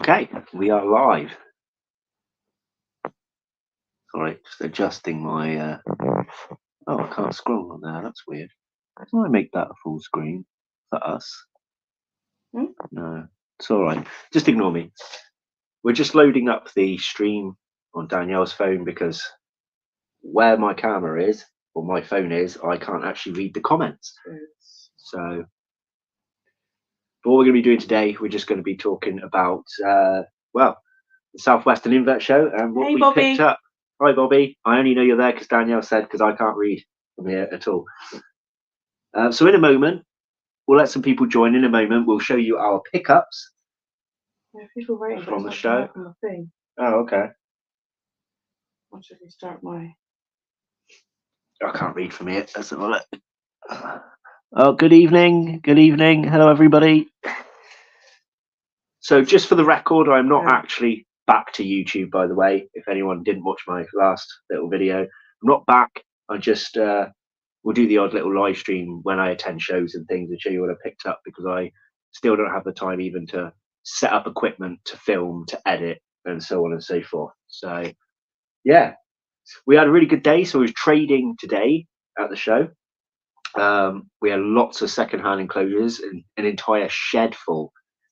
Okay, we are live. Sorry, just adjusting my. Oh, I can't scroll on there. That's weird. How do I make that a full screen for us? No, it's all right. Just ignore me. We're just loading up the stream on Danielle's phone because where my camera is or my phone is, I can't actually read the comments. So, but what we're going to be doing today, we're just going to be talking about well, the Southwestern Invert show and what we picked up. Hi, Bobby. I only know you're there because Danielle said, because I can't read from here at all. So in a moment, we'll let some people join. In a moment, we'll show you our pickups from the show. Oh, okay. What should we start my? I can't read from here. Let's have a look. Oh, good evening. Good evening. Hello, everybody. So just for the record, I'm not actually back to YouTube, by the way. If anyone didn't watch my last little video, I'm not back. I just will do the odd little live stream when I attend shows and things and show you what I picked up, because I still don't have the time even to set up equipment, to film, to edit, and so on and so forth. So yeah, we had a really good day. So we was trading today at the show. We had lots of secondhand enclosures, an entire shed full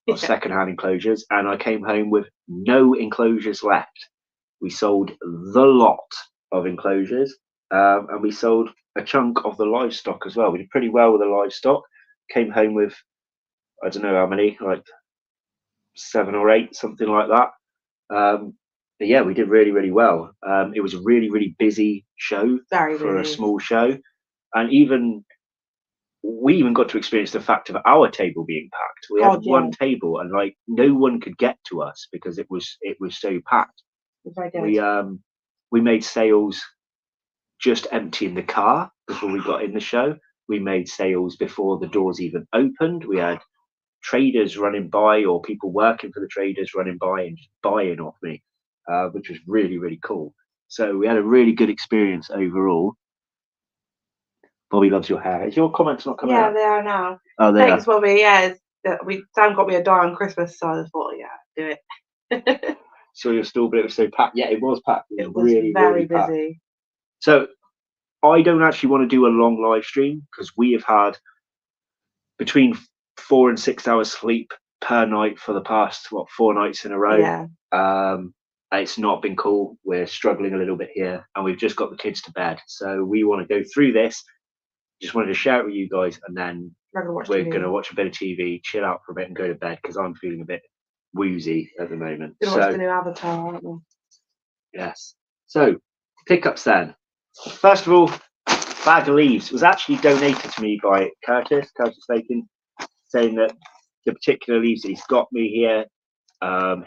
of secondhand enclosures, and I came home with no enclosures left. We sold the lot of enclosures, and we sold a chunk of the livestock as well. We did pretty well with the livestock. Came home with, I don't know how many, like 7 or 8, something like that. But yeah, we did really, really well. It was a really, really busy show for a small show, and we even got to experience the fact of our table being packed. We had one table, and like no one could get to us because it was so packed. We made sales just emptying the car before we got in the show. We made sales before the doors even opened. We had traders running by, or people working for the traders running by and just buying off me, which was really, really cool. So we had a really good experience overall. Bobby loves your hair. Is your comments not coming out? Yeah, they are now. Oh, thanks, Bobby. Yeah, Sam got me a die on Christmas, so I thought, yeah, do it. So your store, but it was so packed. Yeah, it was packed. It was really, very really packed. busy. So I don't actually want to do a long live stream because we have had between 4 and 6 hours sleep per night for the past 4 nights in a row. Yeah. It's not been cool. We're struggling a little bit here, and we've just got the kids to bed. So we want to go through this. Just wanted to share it with you guys, and then we're going to watch a bit of TV, chill out for a bit, and go to bed because I'm feeling a bit woozy at the moment. We're going to watch the new Avatar, aren't we? Yes. So pickups then. First of all, bag of leaves was actually donated to me by Curtis Bacon, saying that the particular leaves that he's got me here,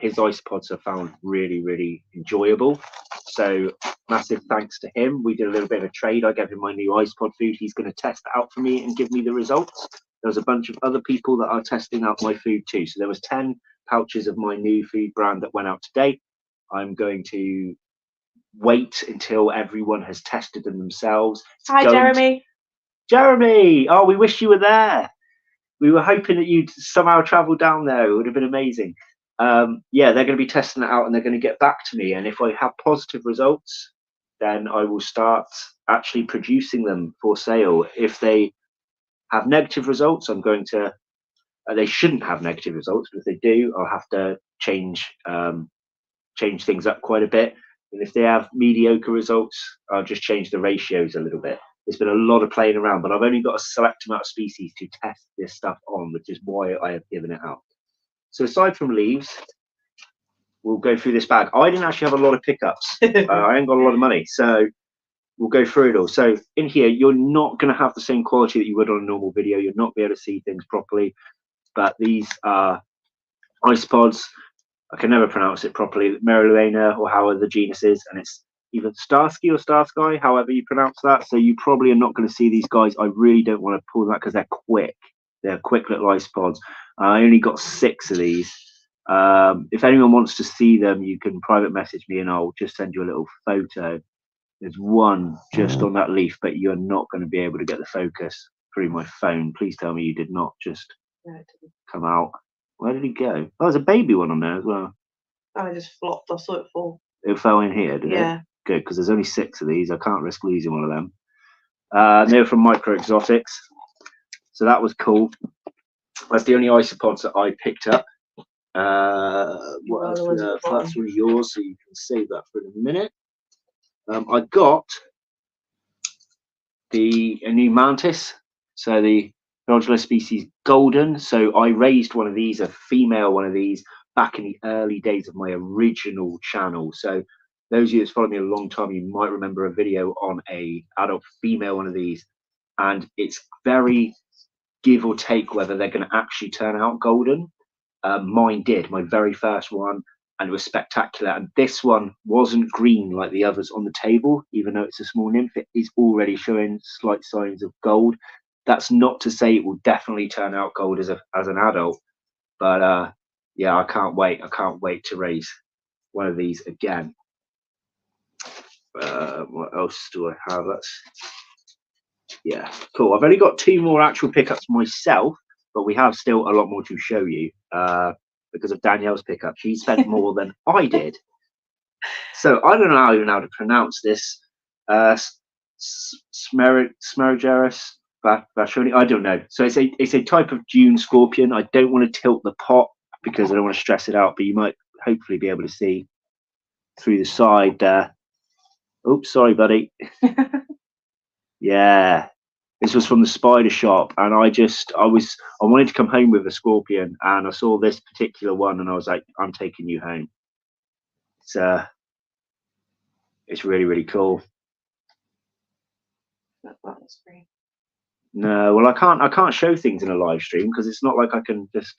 his isopods are found really, really enjoyable. So massive thanks to him. We did a little bit of a trade. I gave him my new isopod food. He's going to test it out for me and give me the results. There was a bunch of other people that are testing out my food too. So there was 10 pouches of my new food brand that went out today. I'm going to wait until everyone has tested them themselves. Hi, Jeremy. Jeremy! Oh, we wish you were there. We were hoping that you'd somehow travel down there. It would have been amazing. Yeah, they're going to be testing it out, and they're going to get back to me. And if I have positive results, then I will start actually producing them for sale. If they have negative results, I'm going to. They shouldn't have negative results, but if they do, I'll have to change things up quite a bit. And if they have mediocre results, I'll just change the ratios a little bit. There's been a lot of playing around, but I've only got a select amount of species to test this stuff on, which is why I have given it out. So aside from leaves, we'll go through this bag. I didn't actually have a lot of pickups. I ain't got a lot of money, so we'll go through it all. So in here, you're not going to have the same quality that you would on a normal video. You're not be able to see things properly, but these are isopods. I can never pronounce it properly. Meriluna, or however the genus is, and it's either Starsky or Starsky, however you pronounce that. So you probably are not going to see these guys. I really don't want to pull them out because they're quick. They're quick little isopods. I only got 6 of these. If anyone wants to see them, you can private message me and I'll just send you a little photo. There's one just on that leaf, but you're not going to be able to get the focus through my phone. Please tell me you did not just come out. Where did he go? Oh, there's a baby one on there as well. And I just flopped. I saw it fall. It fell in here, did it? Yeah. Good, because there's only 6 of these. I can't risk losing one of them. They were from Micro Exotics, so that was cool. That's the only isopods that I picked up. What else? That's one of yours, so you can save that for a minute. I got a new Mantis, so the Tarantula species golden. So I raised one of these, a female one of these, back in the early days of my original channel. So those of you that's followed me a long time, you might remember a video on a adult female one of these, and it's very give or take whether they're going to actually turn out golden. Mine did, my very first one, and it was spectacular. And this one wasn't green like the others on the table, even though it's a small nymph. It is already showing slight signs of gold. That's not to say it will definitely turn out gold as an adult, but yeah, I can't wait. I can't wait to raise one of these again. What else do I have? Yeah, cool. I've only got 2 more actual pickups myself, but we have still a lot more to show you because of Danielle's pickup. She spent more than I did. So I don't know even how to pronounce this. Smerigerus vashoni. I don't know. So it's a type of dune scorpion. I don't want to tilt the pot because I don't want to stress it out, but you might hopefully be able to see through the side there. Oops, sorry, buddy. Yeah, this was from the Spidershop, and I wanted to come home with a scorpion, and I saw this particular one, and I was like, I'm taking you home. It's really, really cool. No, well, I can't show things in a live stream because it's not like I can just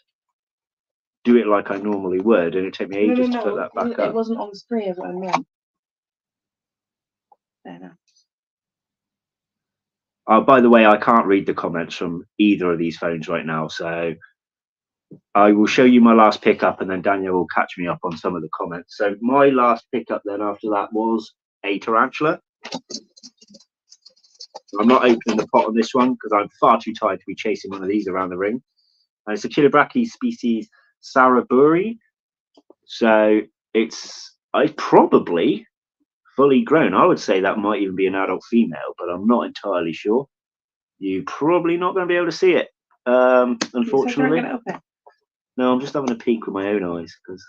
do it like I normally would, and it'd take me ages to put that back up. It wasn't on the screen, is what I meant. There now. By the way, I can't read the comments from either of these phones right now, so I will show you my last pickup, and then Daniel will catch me up on some of the comments. So my last pickup then after that was a tarantula. I'm not opening the pot on this one because I'm far too tired to be chasing one of these around the ring. And it's a Chilobrachys species Saraburi. So it's probably fully grown. I would say that might even be an adult female, but I'm not entirely sure. You're probably not going to be able to see it, unfortunately. No, I'm just having a peek with my own eyes because,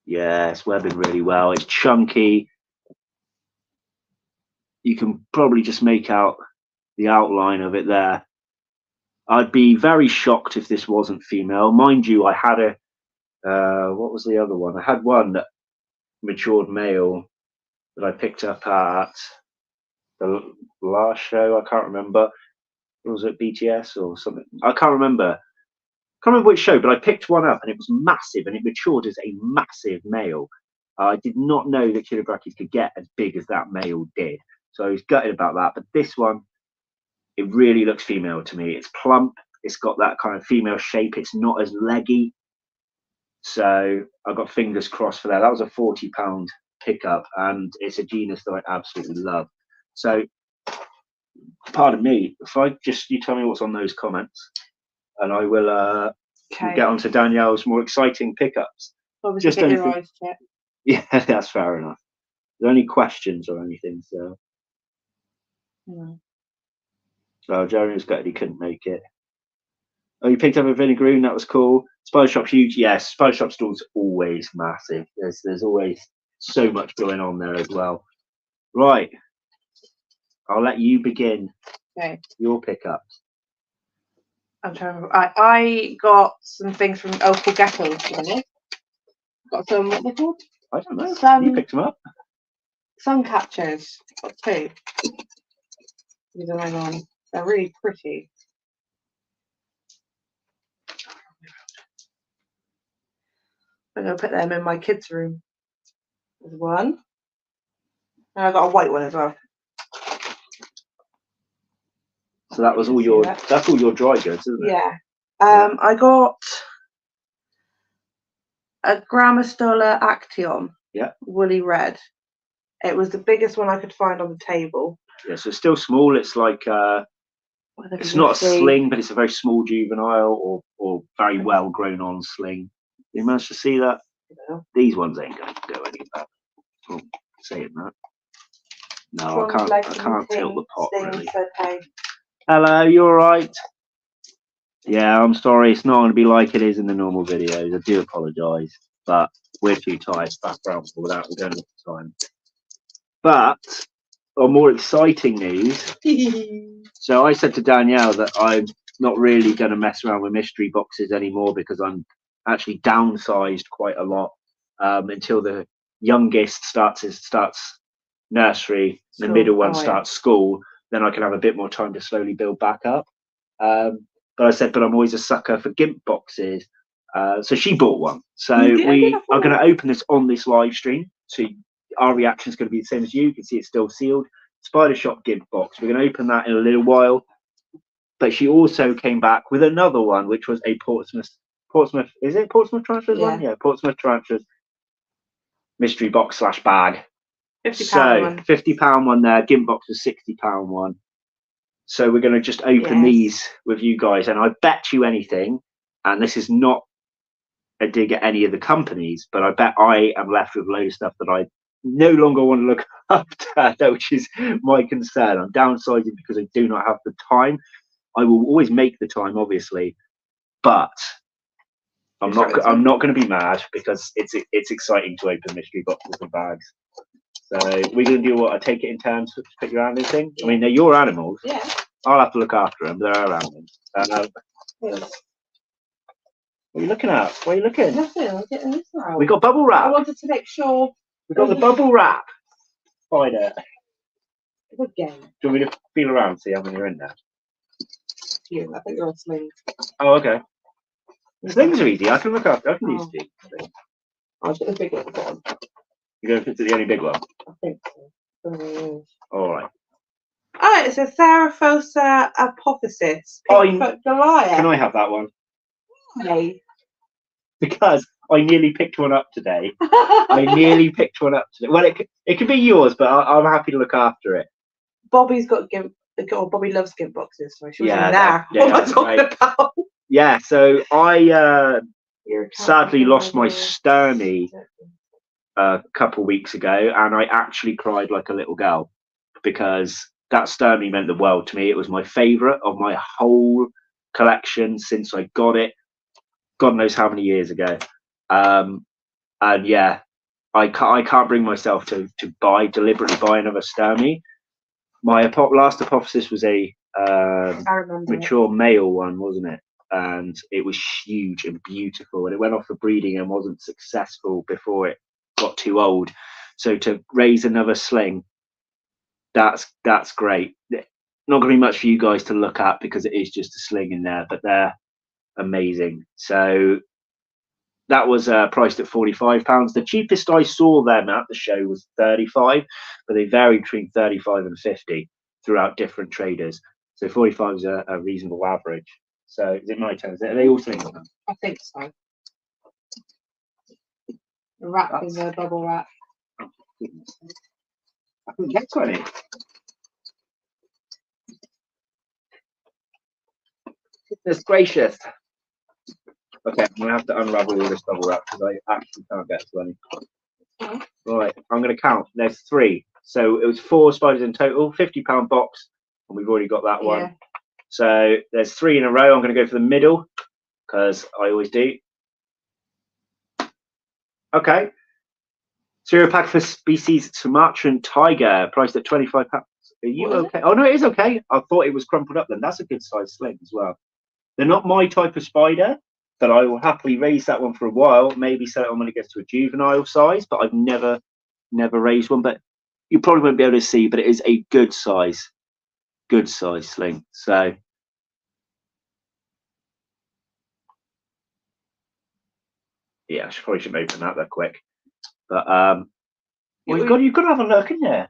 yeah, it's webbing really well. It's chunky. You can probably just make out the outline of it there. I'd be very shocked if this wasn't female. Mind you, I had what was the other one? I had one that matured male that I picked up at the last show. I can't remember. Was it BTS or something? I can't remember. Can't remember which show, but I picked one up and it was massive and it matured as a massive male. I did not know that Chilobrachys could get as big as that male did. So I was gutted about that. But this one, it really looks female to me. It's plump. It's got that kind of female shape. It's not as leggy. So I got fingers crossed for that. That was a £40 pickup, and it's a genus that I absolutely love. So, pardon me, if you tell me what's on those comments, and I will get on to Danielle's more exciting pickups. Obviously, just get your eyes checked. Yeah, that's fair enough. Are there any questions or anything? So, no. So Jeremy was gutted he couldn't make it. Oh, you picked up a Vinegaroon. That was cool. Spidershop's huge. Yes, Spidershop store's always massive. There's always so much going on there as well. Right. I'll let you begin. Okay. Your pickups. I'm trying to remember. I got some things from Opal Geckos. Got some, what they're called? I don't know. You picked them up. Sun catchers. Got 2. These are my own. They're really pretty. I'm going to put them in my kids' room. There's one. And I got a white one as well. So that was all that's all your dry goods, isn't it? Yeah. I got a Grammostola Action. Yeah. Woolly red. It was the biggest one I could find on the table. Yeah, so it's still small. It's like It's not a sling, but it's a very small juvenile or very well grown on sling. You managed to see that? These ones ain't going to go anywhere. Oh, saying that. No, I can't tilt the pot really. Hello, you alright? Yeah, I'm sorry, it's not going to be like it is in the normal videos. I do apologise, but we're too tired to back around without we don't have the time. But on more exciting news, so I said to Danielle that I'm not really going to mess around with mystery boxes anymore because I'm actually downsized quite a lot until the youngest starts nursery, the middle one starts school. Then I can have a bit more time to slowly build back up. But I said, but I'm always a sucker for GIMP boxes. So she bought one. So we are going to open this on this live stream. So our reaction is going to be the same as you. You can see it's still sealed. Spidershop GIMP box. We're going to open that in a little while. But she also came back with another one, which was a Portsmouth. Is it Portsmouth Tarantulas one? Yeah, Portsmouth Tarantulas mystery box / bag. £50 one. £50 one there. GIMP box was £60 one. So we're going to just open these with you guys. And I bet you anything, and this is not a dig at any of the companies, but I bet I am left with a load of stuff that I no longer want to look after, which is my concern. I'm downsizing because I do not have the time. I will always make the time, obviously, but I'm not going to be mad because it's exciting to open mystery boxes and bags. So we're going to do what? I take it in turns to pick your animals thing. I mean, they're your animals. Yeah. I'll have to look after them. They're our animals. What are you looking at? Why are you looking? Nothing. I'm getting this out. We got bubble wrap. I wanted to make sure. We got the bubble wrap. Spider. Good game. Do you want me to feel around and see how many are in there? Yeah, I think you're on slings. Oh, okay. The slings are easy. I can look after. I can use these. I'll get the big one. You're going to fit the only big one? I think so. All right. Oh, it's a Tharophosa apophysis. Goliath. Can I have that one? Why? Because I nearly picked one up today. Well, it could be yours, but I'm happy to look after it. Bobby's got GIMP. Bobby loves GIMP boxes, so she was in there. Yeah, what am I talking about? Yeah, so I sadly lost my Sturmy a couple weeks ago, and I actually cried like a little girl because that Sturmy meant the world to me. It was my favourite of my whole collection since I got it. God knows how many years ago. And yeah, I can't bring myself to deliberately buy another Sturmy. My last apophysis was a mature male one, wasn't it? And it was huge and beautiful, and it went off for breeding and wasn't successful before it got too old. So to raise another sling, that's great. Not going to be much for you guys to look at because it is just a sling in there, but they're amazing. So that was priced at £45. The cheapest I saw them at the show was 35, but they varied between 35 and 50 throughout different traders. So 45 is a reasonable average. So is it my turn? Are they all slings? I think so. The wrap is a bubble wrap. Oh, goodness. I couldn't get 20. Goodness gracious. Okay, I'm going to have to unravel all this bubble wrap because I actually can't get to any. Okay. Right, I'm going to count. There's 3. So it was 4 spiders in total, £50 box, and we've already got that one. So there's 3 in a row. I'm going to go for the middle because I always do. Okay. Cereal pack for species Sumatran tiger, priced at £25. Are you okay? Oh, no, it is okay. I thought it was crumpled up then. That's a good size sling as well. They're not my type of spider, but I will happily raise that one for a while. Maybe sell it on when it gets to a juvenile size, but I've never raised one. But you probably won't be able to see, but it is a good size sling. So yeah, I probably shouldn't open that quick. But well, you've got to have a look, isn't there?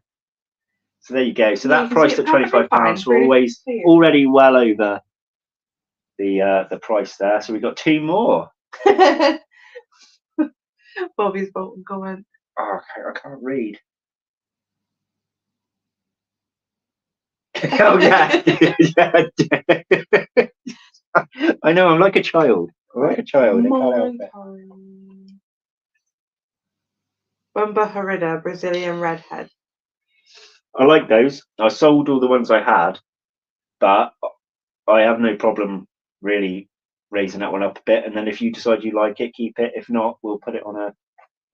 So there you go. So that priced at £25. We're always already well over the price there. So we've got 2 more. Bobby's bottom comment. Oh, I can't read. Oh yeah, yeah. I know. I'm like a child. I'm like a child. I can't help it. Bumba Harida, Brazilian redhead. I like those. I sold all the ones I had, but I have no problem really raising that one up a bit. And then if you decide you like it, keep it. If not, we'll put it on a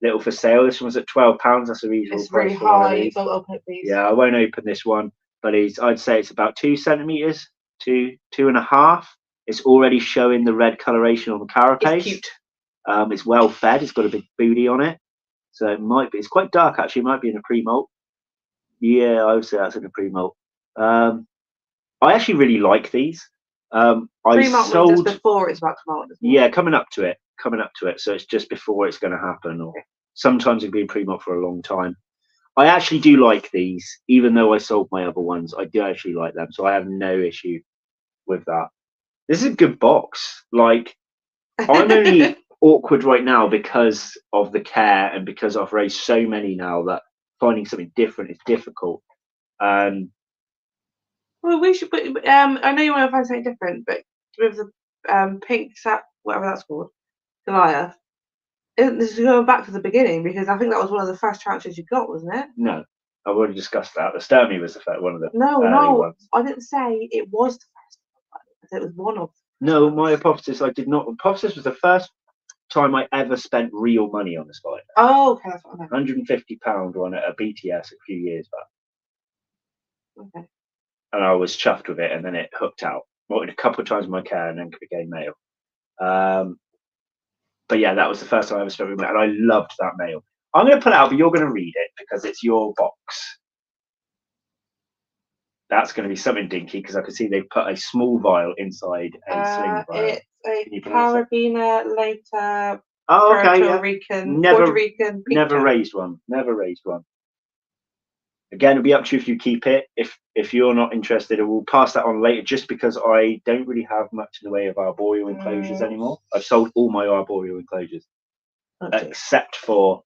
little for sale. This one's at £12. That's a reasonable price. It's really high. Don't open it, please. Yeah, I won't open this one, but I'd say it's about 2 centimeters, 2.5. It's already showing the red coloration on the carapace. It's cute. It's well fed. It's got a big booty on it, so it might be. It's quite dark actually. It might be in a pre-molt. Yeah, I would say that's in a pre-molt. I actually really like these. I sold just before it's about to molt. Yeah, coming up to it. So it's just before it's going to happen, or sometimes it'll be pre-molt for a long time. I actually do like these, even though I sold my other ones. I do actually like them, so I have no issue with that. This is a good box. Like, I'm only awkward right now because of the care and because I've raised so many now that finding something different is difficult. Well, we should. I know you want to find something different, but with the pink sap, whatever that's called, Goliath. This is going back to the beginning because I think that was one of the first tarantulas you got, wasn't it? No, I've already discussed that. The Sturmy was the first, one of the ones. I didn't say it was the first one. I said it was one of. No, my hypothesis. I did not. Hypothesis was the first time I ever spent real money on a spider. Oh, okay, that's what I meant. £150 on a BTS a few years back. Okay. And I was chuffed with it, and then it hooked out. Wanted a couple of times in my care, and then became male. But yeah, that was the first time I ever spent with male, and I loved that male. I'm going to put it out, but you're going to read it because it's your box. That's going to be something dinky because I can see they put a small vial inside a sling vial. It's a Carabiner later. Oh, okay, yeah. Puerto Rican. Never raised one. Again, it'll be up to you if you keep it. If you're not interested, we'll pass that on later. Just because I don't really have much in the way of arboreal enclosures anymore. I've sold all my arboreal enclosures, except for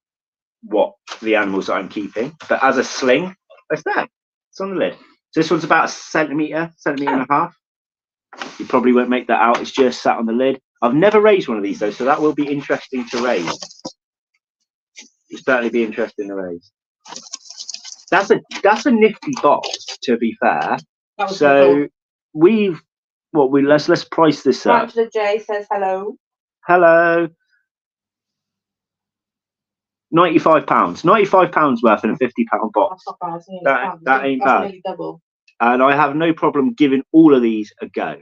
the animals that I'm keeping. But as a sling, it's there. It's on the lid. So this one's about a centimetre and a half. You probably won't make that out. It's just sat on the lid. I've never raised one of these though, so that will be interesting to raise. It'll certainly be interesting to raise. That's a nifty box, to be fair. So let's price this up. Tarantula J says hello. Hello. £95. £95 worth in a £50 box. That's not bad. That ain't bad. Nearly double. And I have no problem giving all of these a go.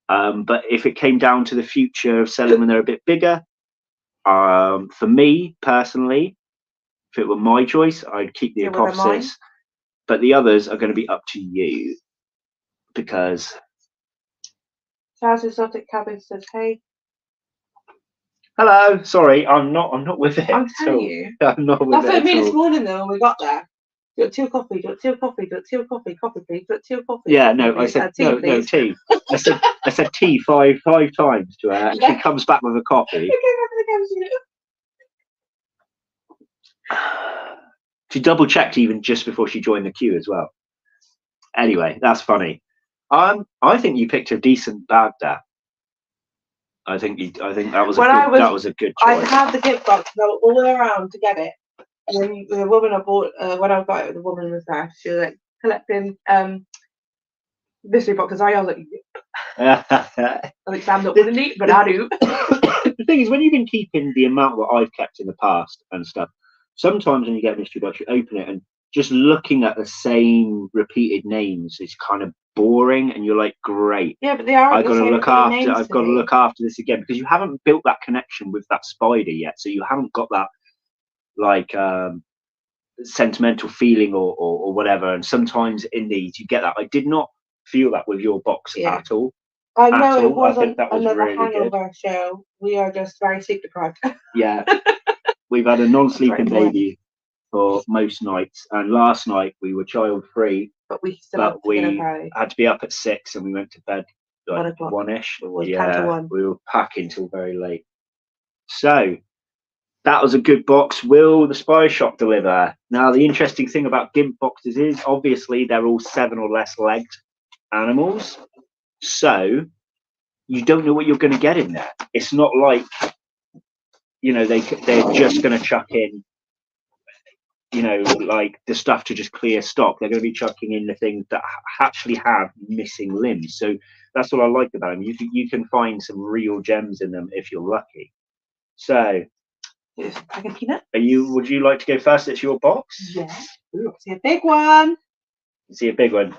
But if it came down to the future of selling when they're a bit bigger, for me personally, if it were my choice, I'd keep the Apophysis. But the others are going to be up to you because. Charles Exotic Cabbage says, "Hey." Hello. Sorry, I'm not with it. I'm telling you. I'm not with it. That's what I mean this morning though when we got there. You got 2 coffee, you got 2 coffee, you got 2 coffee, coffee please, you got 2 coffee. Yeah, no, I said tea, no tea. I said tea five times to her, and she comes back with a coffee. She double checked even just before she joined the queue as well. Anyway, that's funny. I think you picked a decent bag there. I think that was a good choice. I had the gift box, and I went all the way around to get it. And then the woman I bought, when I got it, the woman was there. She was like collecting mystery boxes. I was like, I think I'm not going to eat, but I do. The thing is, when you've been keeping the amount that I've kept in the past and stuff, sometimes when you get a mystery box, you open it and just looking at the same repeated names is kind of boring, and you're like, great. Yeah, but they are. I've got to look after this again because you haven't built that connection with that spider yet, so you haven't got that like sentimental feeling or whatever. And sometimes in these you get that. I did not feel that with your box at all. I know it was another really hangover show. We are just very sleep deprived. Yeah, we've had a non-sleeping baby for most nights, and last night we were child free, but we had to be up at 6 and we went to bed like 1ish. Yeah, we were packing till very late. So that was a good box. Will the Spidershop deliver? Now, the interesting thing about GIMP boxes is obviously they're all 7 or less legged animals. So you don't know what you're going to get in there. It's not like, you know, they're just going to chuck in, you know, like the stuff to just clear stock. They're going to be chucking in the things that actually have missing limbs. So that's what I like about them. You can find some real gems in them if you're lucky. So, here's a pack of peanuts. would you like to go first? It's your box. Yeah. Ooh, I see a big one. You see a big one.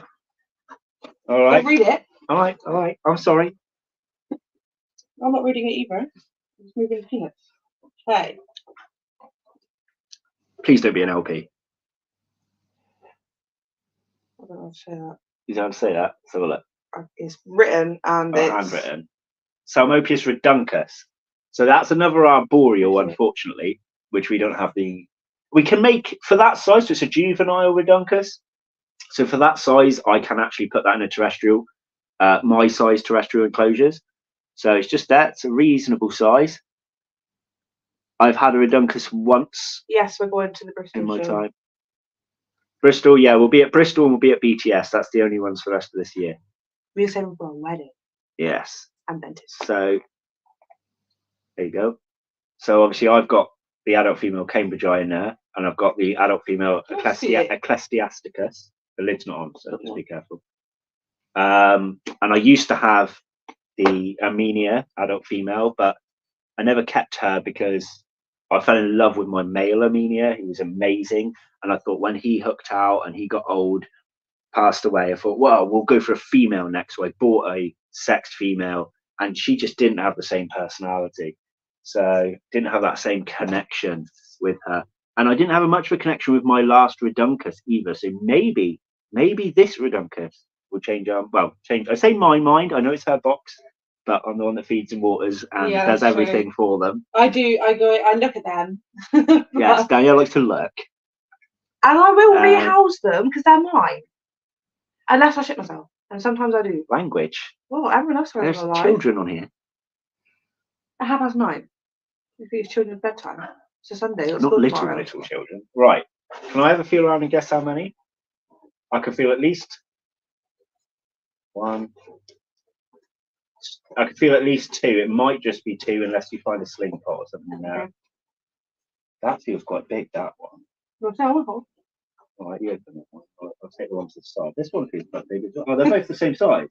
All right. Don't read it. All right. All right. I'm sorry. I'm not reading it either. I'm just moving the peanuts. Okay. Please don't be an LP. I don't know how to say that. You don't say that. Let's have a look. It's written and it's handwritten. Salmopius reduncus. So that's another arboreal, unfortunately, which we don't have the. We can make for that size. So it's a juvenile reduncus. So for that size, I can actually put that in a terrestrial, my size terrestrial enclosures. So it's just that. It's a reasonable size. I've had a reduncus once. Yes, we're going to the Bristol in my show. time. Bristol, yeah, we'll be at Bristol and we'll be at BTS. That's the only ones for the rest of this year. We were saving for a wedding. Yes. And Mantis. So there you go. So obviously I've got the adult female Cambridge eye in there, and I've got the adult female Ecclesiasticus. The lid's not on, so just be careful. And I used to have the Armenia adult female, but I never kept her because I fell in love with my male Armenia. He was amazing. And I thought when he hooked out and he got old, passed away, I thought, well, we'll go for a female next. So I bought a sexed female, and she just didn't have the same personality. So didn't have that same connection with her. And I didn't have much of a connection with my last reduncus either. So maybe this reduncus will change I say my mind. I know it's her box, but I'm the one that feeds and waters and does everything for them. I do. I look at them. Yes, Danielle likes to look. And I will rehouse them because they're mine. Unless I shit myself. And sometimes I do. Language. Well, everyone else has There's children on here. I have past 9. If it's children's bedtime. It's a Sunday. Not little children. Right. Can I have a feel around and guess how many? I can feel at least 1. I can feel at least 2. It might just be 2 unless you find a sling pot or something in there. Okay. That feels quite big, that one. All right, you open it. I'll take the one to the side. This one feels quite big as well. Oh, they're both the same size.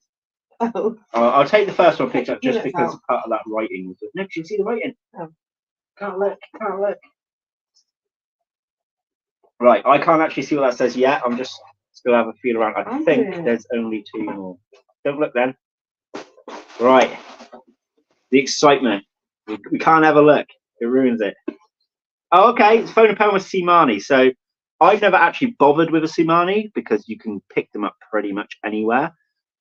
Oh. I'll take the first one picked up just because part of that writing was. No, you can see the writing. Oh. Can't look. Right, I can't actually see what that says yet. I'm just still have a feel around. I think there's only 2 more. Don't look then. Right, the excitement. We can't have a look. It ruins it. Oh, okay, it's Phonopelma Seamani. So I've never actually bothered with a Seamani because you can pick them up pretty much anywhere.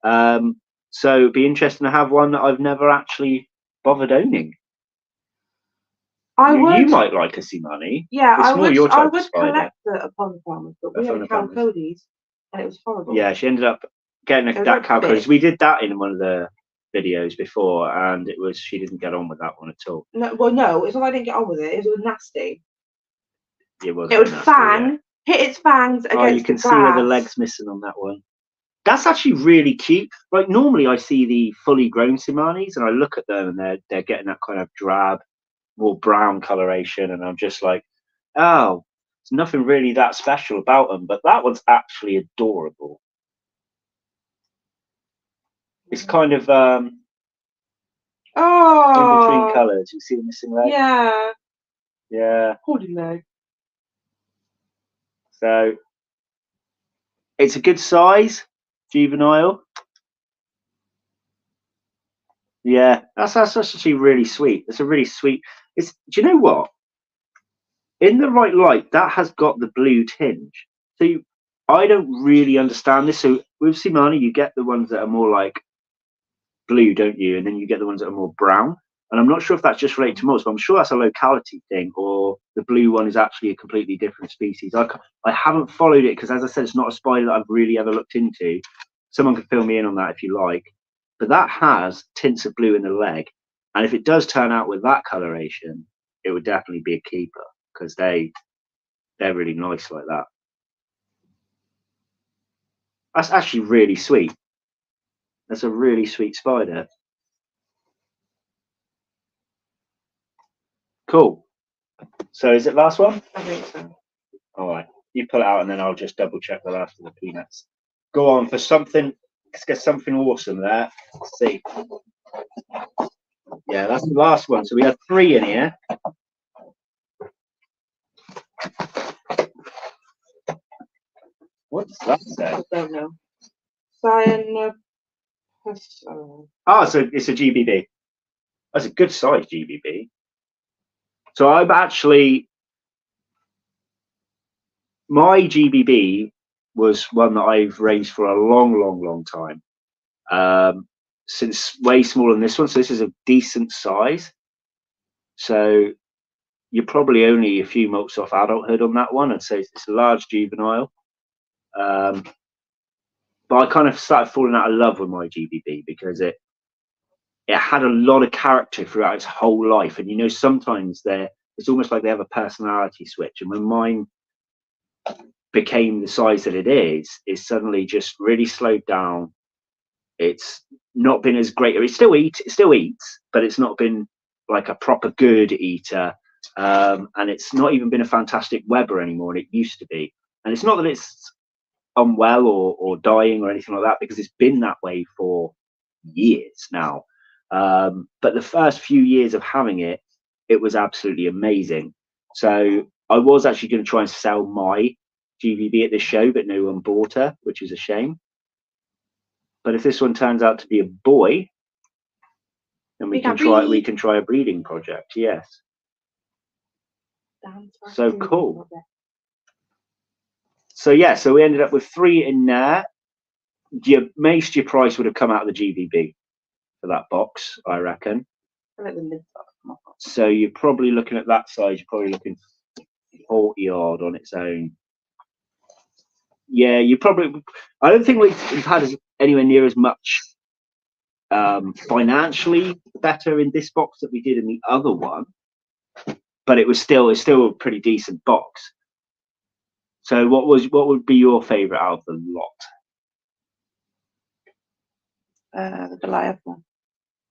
So it'd be interesting to have one that I've never actually bothered owning. You might like a Seamani. Yeah, I would collect the Aponopomus, but we had a Chalcodes and it was horrible. Yeah, she ended up getting that Chalcodes. We did that in one of the videos before, and she didn't get on with that one at all. No, well, no, it's not I didn't get on with it. It was nasty. It would hit its fangs against the glass. You can see where the leg's missing on that one. That's actually really cute. Like normally I see the fully grown Seamanis and I look at them and they're getting that kind of drab, more brown coloration, and I'm just like, oh, there's nothing really that special about them. But that one's actually adorable. It's kind of in between colours. You see the missing leg? Yeah. Yeah. Holding leg. So it's a good size, juvenile. Yeah, that's actually really sweet. It's a really sweet. Do you know what? In the right light, that has got the blue tinge. So I don't really understand this. So with Seamani, you get the ones that are more like blue, don't you? And then you get the ones that are more brown. And I'm not sure if that's just related to moths, but I'm sure that's a locality thing, or the blue one is actually a completely different species. I haven't followed it because, as I said, it's not a spider that I've really ever looked into. Someone can fill me in on that if you like. But that has tints of blue in the leg. And if it does turn out with that coloration, it would definitely be a keeper because they're really nice like that. That's actually really sweet. That's a really sweet spider. Cool. So is it last one? I think so. All right. You pull it out and then I'll just double check the last of the peanuts. Go on for something. Let's get something awesome there. Let's see. Yeah, that's the last one. So we had 3 in here. What does that say? I don't know. Cyan. Oh, so it's a GBB. That's a good size GBB. So I'm actually, my GBB was one that I've raised for a long time. Since way smaller than this one. So this is a decent size. So you're probably only a few months off adulthood on that one. I'd say it's a large juvenile. But I kind of started falling out of love with my GBB because it had a lot of character throughout its whole life. And you know, sometimes it's almost like they have a personality switch. And when mine became the size that it is suddenly just really slowed down. It's not been as great. It still eats, but it's not been like a proper good eater. And it's not even been a fantastic webber anymore, and it used to be. And it's not that it's unwell or dying or anything like that, because it's been that way for years now. But the first few years of having it was absolutely amazing. So I was actually going to try and sell my GBB at this show, but no one bought her, which is a shame. But if this one turns out to be a boy, then we can try a breeding project. Yes. So cool. So yeah, so we ended up with 3 in there. Your price would have come out of the GBB for that box, I reckon. So you're probably looking at that size. You're probably looking 40 odd on its own. Yeah, you probably. I don't think we've had anywhere near as much financially better in this box that we did in the other one, but it's still a pretty decent box. So what would be your favourite out of the lot? The Goliath one.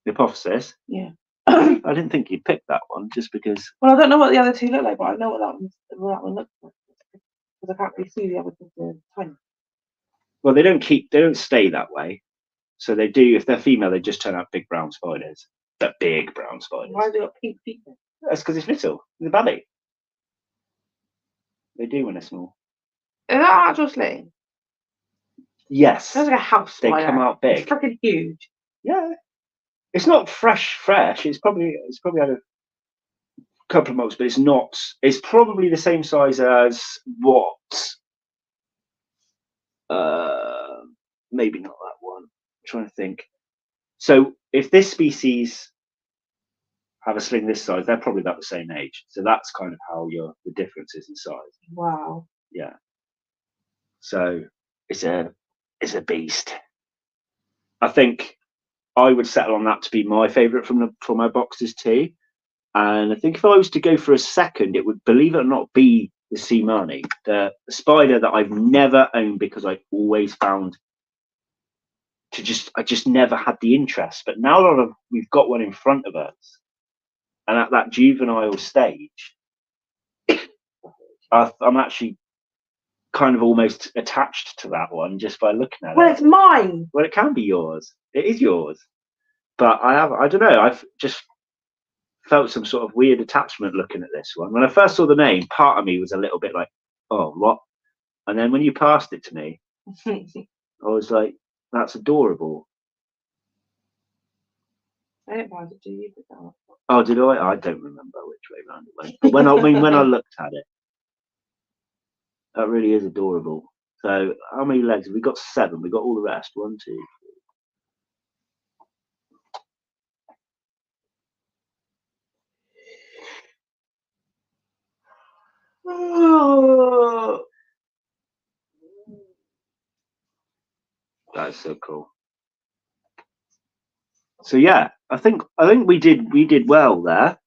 The Hypothesis? Yeah. I didn't think you'd pick that one just because. Well, I don't know what the other 2 look like, but I know what that one looks like because I can't really see the other 2 tiny. Well, they don't stay that way. So they do. If they're female, they just turn out big brown spiders. They're big brown spiders. Why have they got pink feet then? That's because it's little in the belly. They do when they're small. Is that actual sling? Yes. Sounds like a house spider. They come out big. It's freaking huge. Yeah. It's not fresh. It's probably had a couple of months, but it's not. It's probably the same size as what? Maybe not that one. I'm trying to think. So if this species have a sling this size, they're probably about the same age. So that's kind of how the difference is in size. Wow. Yeah. So it's a beast. I think I would settle on that to be my favourite from my boxes too. And I think if I was to go for a second, it would, believe it or not, be the Seamani, the spider that I've never owned because I've always found I just never had the interest. But now that we've got one in front of us, and at that juvenile stage, I'm actually kind of almost attached to that one just by looking at it. Well, it's mine. Well, it can be yours. It is yours. But I don't know. I've just felt some sort of weird attachment looking at this one. When I first saw the name, part of me was a little bit like, oh, what? And then when you passed it to me, I was like, that's adorable. I didn't pass it to you. Oh, did I? I don't remember which way round it went. But when I looked at it, that really is adorable. So how many legs have we got? 7. We got all the rest. 1, 2, 3. Oh. That is so cool. So yeah, I think we did well there.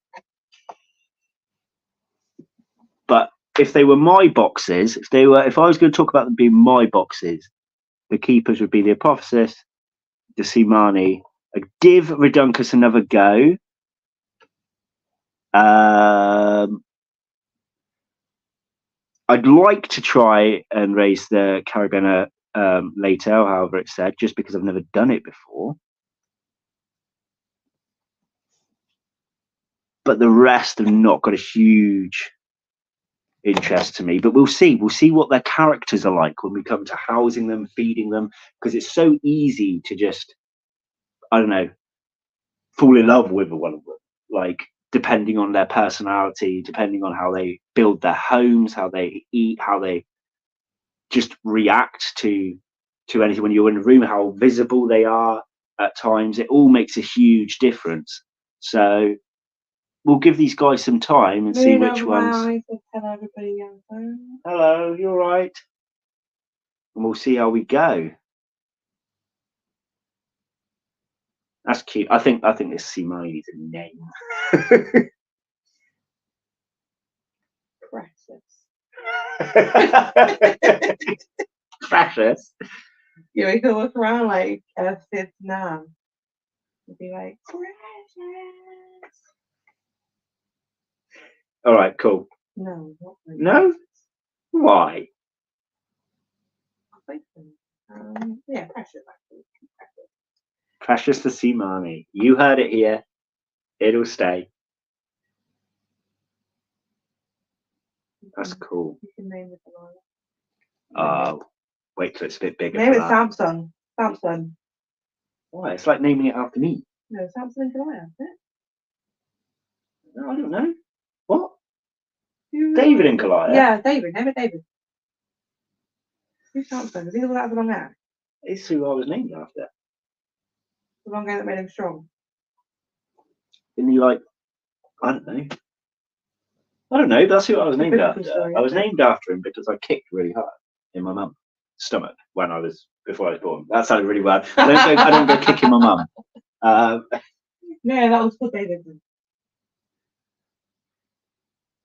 But if they were my boxes, if I was going to talk about them being my boxes, the keepers would be the Apotheosis, the Simani. I'd give Reduncus another go. I'd like to try and raise the Carabiner later, however it's said, just because I've never done it before. But the rest have not got a huge interest to me. But we'll see. We'll see what their characters are like when we come to housing them, feeding them, because it's so easy to just, I don't know, fall in love with one of them. Like, depending on their personality, depending on how they build their homes, how they eat, how they just react to anything when you're in a room, how visible they are at times. It all makes a huge difference. So we'll give these guys some time and see which ones. Hello, everybody. Hello, you all right? And we'll see how we go. That's cute. I think this Simani needs a name. Precious. Precious. Yeah, we can look around like Sid's nan and be like, Precious. All right, cool. No, not really. No? Why? Yeah, Precious actually. Precious the Simani. You heard it here. It'll stay. That's cool. You can name it Goliath. Oh, wait till it's a bit bigger. Name it Samson. Samson. Why? It's like naming it after me. No, Samson and Goliath, isn't it? No, I don't know. What? David and Goliath? Yeah, David. Name it David. Who's Samson? Is he the one that has the long hair? It's who I was named after. The long hair that made him strong. Didn't he like, I don't know. I don't know. That's who I was named after. Story, I was named after him because I kicked really hard in my mum's stomach before I was born. That sounded really bad. I don't go kicking my mum. Yeah, that was for David.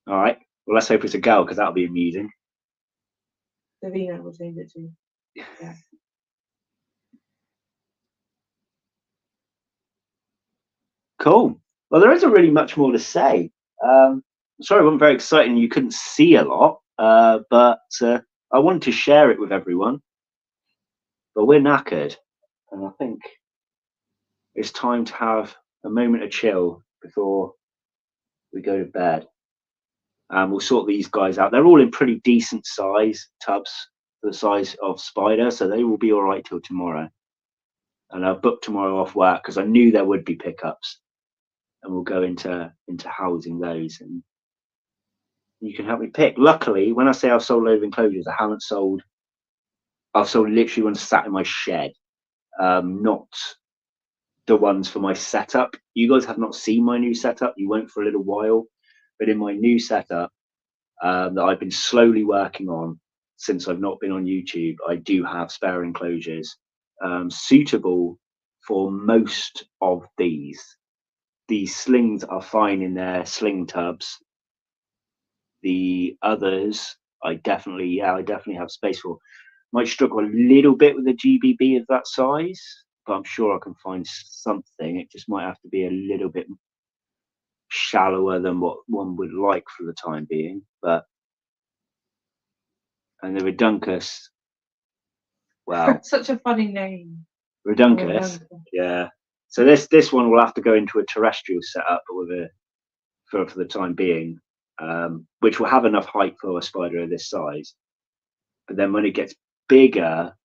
All right. Well, let's hope it's a girl because that'll be amusing. Davina will change it to. Yeah. Cool. Well, there isn't really much more to say. Sorry, it wasn't very exciting. You couldn't see a lot, but I wanted to share it with everyone. But we're knackered, and I think it's time to have a moment of chill before we go to bed. We'll sort these guys out. They're all in pretty decent size tubs for the size of Spider, so they will be all right till tomorrow. And I'll book tomorrow off work because I knew there would be pickups, and we'll go into housing those, and you can help me pick. Luckily, when I say I've sold a load of enclosures, I haven't sold. I've sold literally ones sat in my shed, not the ones for my setup. You guys have not seen my new setup. You won't for a little while, but in my new setup that I've been slowly working on since I've not been on YouTube, I do have spare enclosures suitable for most of these. These slings are fine in their sling tubs. The others, I definitely have space for. Might struggle a little bit with a GBB of that size, but I'm sure I can find something. It just might have to be a little bit shallower than what one would like for the time being. And the Reduncus, wow. Such a funny name. Reduncus, yeah. So this one will have to go into a terrestrial setup for the time being, which will have enough height for a spider of this size. But then when it gets bigger,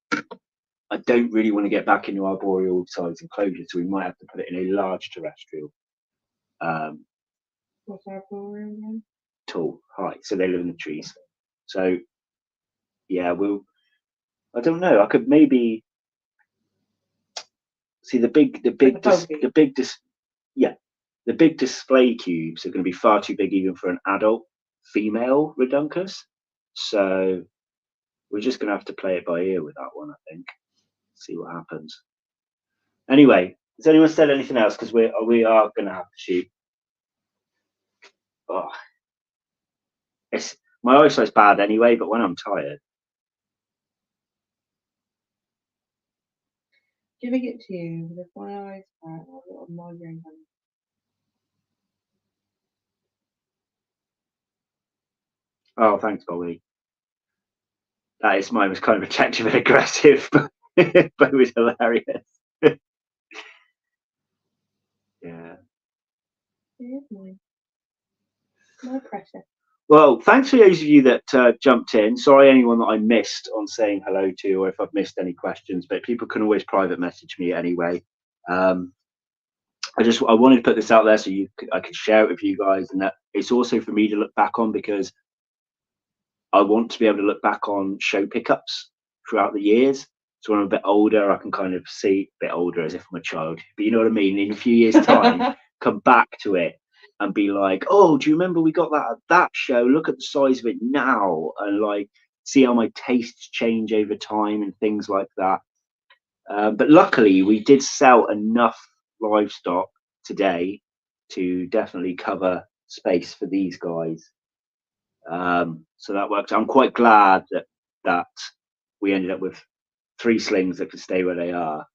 I don't really want to get back into arboreal size enclosure, so we might have to put it in a large terrestrial. What's arboreal again? Tall, high, so they live in the trees. So yeah, I don't know. I could maybe see the big display cubes are going to be far too big even for an adult female Reduncus. So we're just going to have to play it by ear with that one, I think. See what happens. Anyway, has anyone said anything else? Because we are going to have to shoot. Oh, My eyesight's bad anyway, but when I'm tired. Giving it to you with one eye out, a little migraine. Oh, thanks, Bobby. That is mine was kind of protective and aggressive, but it was hilarious. Yeah. It is mine. My pressure. Well, thanks for those of you that jumped in. Sorry, anyone that I missed on saying hello to, or if I've missed any questions, but people can always private message me anyway. I wanted to put this out there so I could share it with you guys, and that it's also for me to look back on, because I want to be able to look back on show pickups throughout the years. So when I'm a bit older, I can kind of see, a bit older as if I'm a child, but you know what I mean? In a few years' time, come back to it and be like, oh, do you remember we got that at that show? Look at the size of it now, and like see how my tastes change over time and things like that. But luckily, we did sell enough livestock today to definitely cover space for these guys. So that worked. I'm quite glad that we ended up with 3 slings that could stay where they are,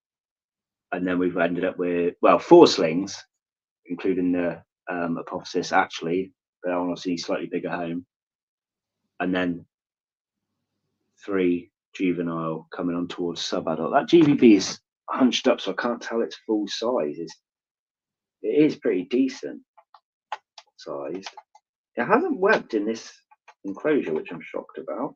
and then we've ended up with 4 slings, including the apophysis actually, but I want to see slightly bigger home, and then 3 juvenile coming on towards sub-adult. That GVB is hunched up, so I can't tell its full size. It is pretty decent sized. It hasn't webbed in this enclosure, which I'm shocked about.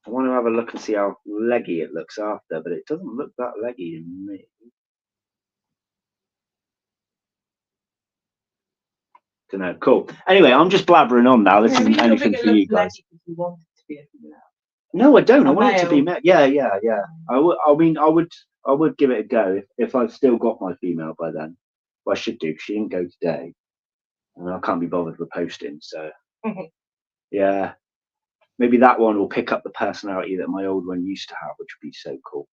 I want to have a look and see how leggy it looks after, but it doesn't look that leggy to me. Don't know. Cool. Anyway, I'm just blabbering on now. This isn't anything for you guys. No, I don't. I want it to be met. Yeah. I mean, I would give it a go if I've still got my female by then. Well, I should do. She didn't go today, and I can't be bothered with posting. So, yeah, maybe that one will pick up the personality that my old one used to have, which would be so cool.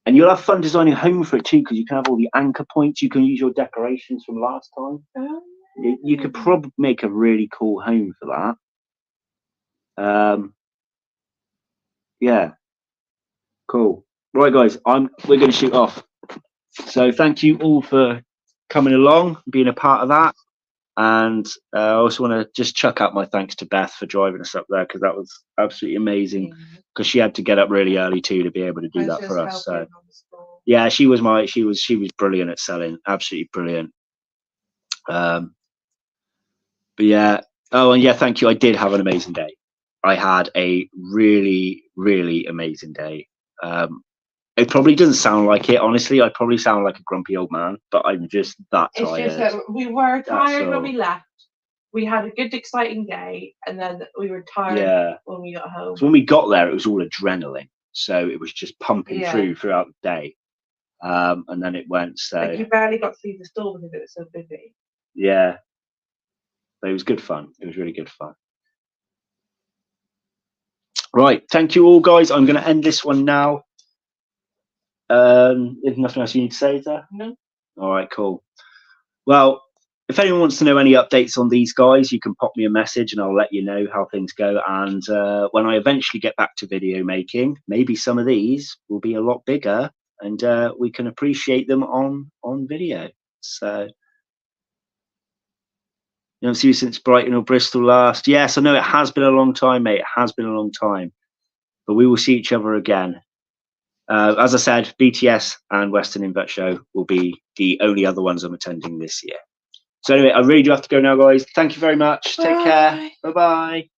And you'll have fun designing home for it too, because you can have all the anchor points. You can use your decorations from last time. You could probably make a really cool home for that. Yeah, cool. Right, guys, we're going to shoot off. So thank you all for coming along, being a part of that. And I also want to just chuck out my thanks to Beth for driving us up there, because that was absolutely amazing, because she had to get up really early too to be able to do that for us. So yeah, she was brilliant at selling, absolutely brilliant. But yeah, oh, and yeah, thank you. I did have an amazing day. I had a really, really amazing day. It probably doesn't sound like it, honestly. I probably sound like a grumpy old man, but I'm just that tired. It's just that we were tired when we left. We had a good, exciting day, and then we were tired when we got home. So when we got there, it was all adrenaline. So it was just pumping throughout the day. And then it went, so... Like you barely got to see the store because it was so busy. Yeah. But it was good fun. It was really good fun. Right. Thank you all, guys. I'm going to end this one now. If nothing else you need to say, is there? No. All right, cool. Well, if anyone wants to know any updates on these guys, you can pop me a message and I'll let you know how things go. And when I eventually get back to video making, maybe some of these will be a lot bigger, and we can appreciate them on video. So, you know, see you since Brighton or Bristol last. Yes, I know it has been a long time, mate. It has been a long time, but we will see each other again. As I said, BTS and Western Invert Show will be the only other ones I'm attending this year. So anyway, I really do have to go now, guys. Thank you very much. Bye. Take care. Bye-bye.